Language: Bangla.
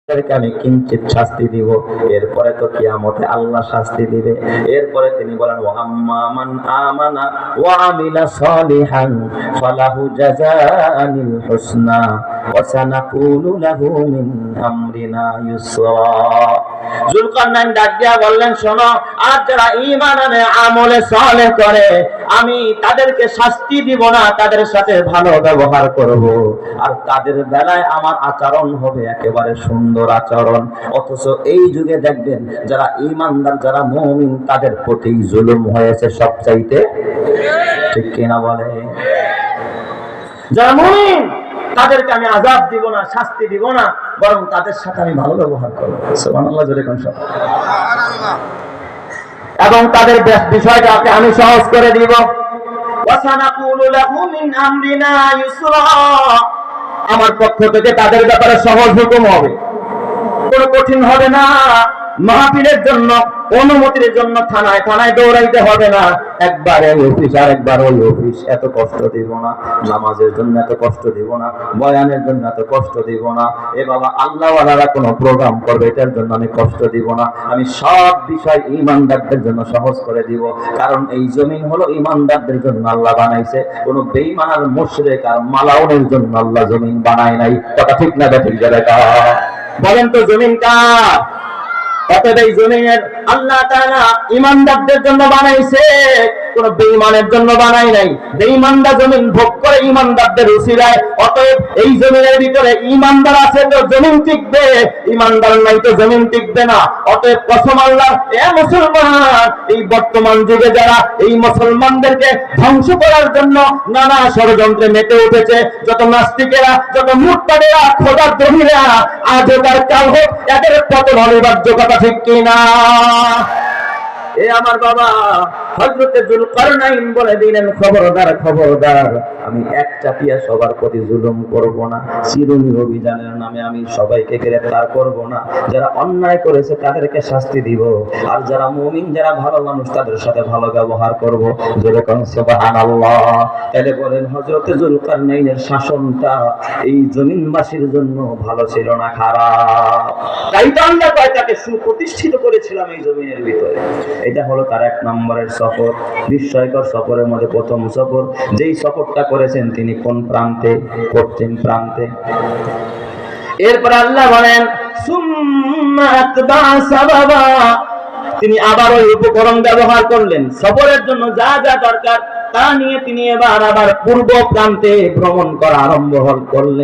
আমি কিঞ্চিত শাস্তি দিব, এরপরে তো কিয়ামতে আল্লাহ শাস্তি দিবে। এরপরে তিনি বলেন ওয়া আম্মা মান আমানা ওয়া আমিলা সালিহান ফালাহু জাযাআনিল হুসনা ওয়া সানাকুলু লাহু মিন আমরিনা ইউসরা। যুলকারনাইন ডাক দিয়া বললেন, শোনো, আর যারা ঈমান আনে আমলে সালেহ করে আমি তাদেরকে শাস্তি দিব না, তাদের সাথে ভালো ব্যবহার করব, আর তাদের বেলায় আমার আচরণ হবে একেবারে সুন্দর আচরণ। অথচ এই যুগে দেখবেন যারা ঈমানদার, যারা মুমিন, তাদের প্রতি জুলুম হয়েছে সবচাইতে, ঠিক কিনা বলে? যারা মুমিন তাদেরকে আমি আযাব দিব না, শাস্তি দিব না, বরং তাদের সাথে আমি ভালো ব্যবহার করব। সুবহানাল্লাহ, জোরে কোন সুবহানাল্লাহ। এবং তাদের বিষয়টাকে আমি সহজ করে দিব। ওয়া সানাকুলু লাহু মিন আমরিনা ইউসরা, আমার পক্ষ থেকে তাদের ব্যাপারে সহজ হুকুম হবে, কোনো কঠিন হবে না। মাহফিলের জন্য, অনুমতির জন্য থানায় থানায় দৌড়াইতে হবে না, একবারে অফিস আর একবার ওই অফিস, এত কষ্ট দিব না। নামাজের জন্য এত কষ্ট দিব না, বয়ানের জন্য এত কষ্ট দিব না। এ বাবা, আল্লাহওয়ালারা কোনো প্রোগ্রাম করবে, এটার জন্য আমি কষ্ট দিব না। আমি সব বিষয় ঈমানদারদের জন্য সহজ করে দিব, কারণ এই জমিন হলো ঈমানদারদের জন্য আল্লাহ বানাইছে। কোনো বেঈমান আর মুশরিক আর মালাউনের জন্য আল্লাহ জমিন বানায় নাই। কথা ঠিক না ঠিক যাবে? বলেন তো জমিন কার? অতএব এই জমিনের আল্লাহ তাআলা ঈমানদারদের জন্য বানাইছে, কোন বেঈমানের জন্য বানাই নাই। বেঈমানরা জমিন ভোগ করে ঈমানদারদের উসিলায়। অতএব এই জমিনের ভিতরে ঈমানদার আছে তো জমিন টিকবে, ঈমানদার নাই তো জমিন টিকবে না। অতএব কসম আল্লাহর, এ মুসলমান, এই বর্তমান যুগে যারা এই মুসলমানদেরকে ধ্বংস করার জন্য নানা ষড়যন্ত্রে মেতে উঠেছে, যত নাস্তিকেরা, যত মুরতাদেরা, খোদার দ্রোহীরা, আজ হোক আর কাল হোক, এদের পতন অনিবার্য। কথা ঠিক কিনা? এ আমার বাবা হযরতে যুলকারনাইন বলে দিলেন, খবরদার খবরদার, আমি এক চাপিয়া সবার প্রতি জুলুম করব না। চিরুনি অভিযানের নামে আমি সবাইকে গ্রেফতার করব না। যারা অন্যায় করেছে তাদেরকে শাস্তি দিব, আর যারা মুমিন, যারা ভালো মানুষ, তাদের সাথে ভালো ব্যবহার করব। জোরে কোন সুবহানাল্লাহ। তাহলে বলেন, হযরতে যুলকারনাইনের শাসনটা এই জমিনবাসীর জন্য ভালো ছিল না খারাপ? তাই তো আল্লাহ তাকে সুপ্রতিষ্ঠিত করেছিলাম এই জমিনের ভিতরে। এটা হলো তার এক নম্বরের সফর, বিস্ময়কর সফরের মধ্যে প্রথম সফর। যেই সফরটা করেছেন তিনি কোন প্রান্তে? পশ্চিম প্রান্তে। এরপর আল্লাহ বলেন, সুম্মা আতবা সাবাবা, তিনি আবার ওই উপকরণ ব্যবহার করলেন। সফরের জন্য যা যা দরকার তা নিয়ে তিনি আবার পূর্ব প্রান্তে ভ্রমণ করা আরম্ভ করলেন।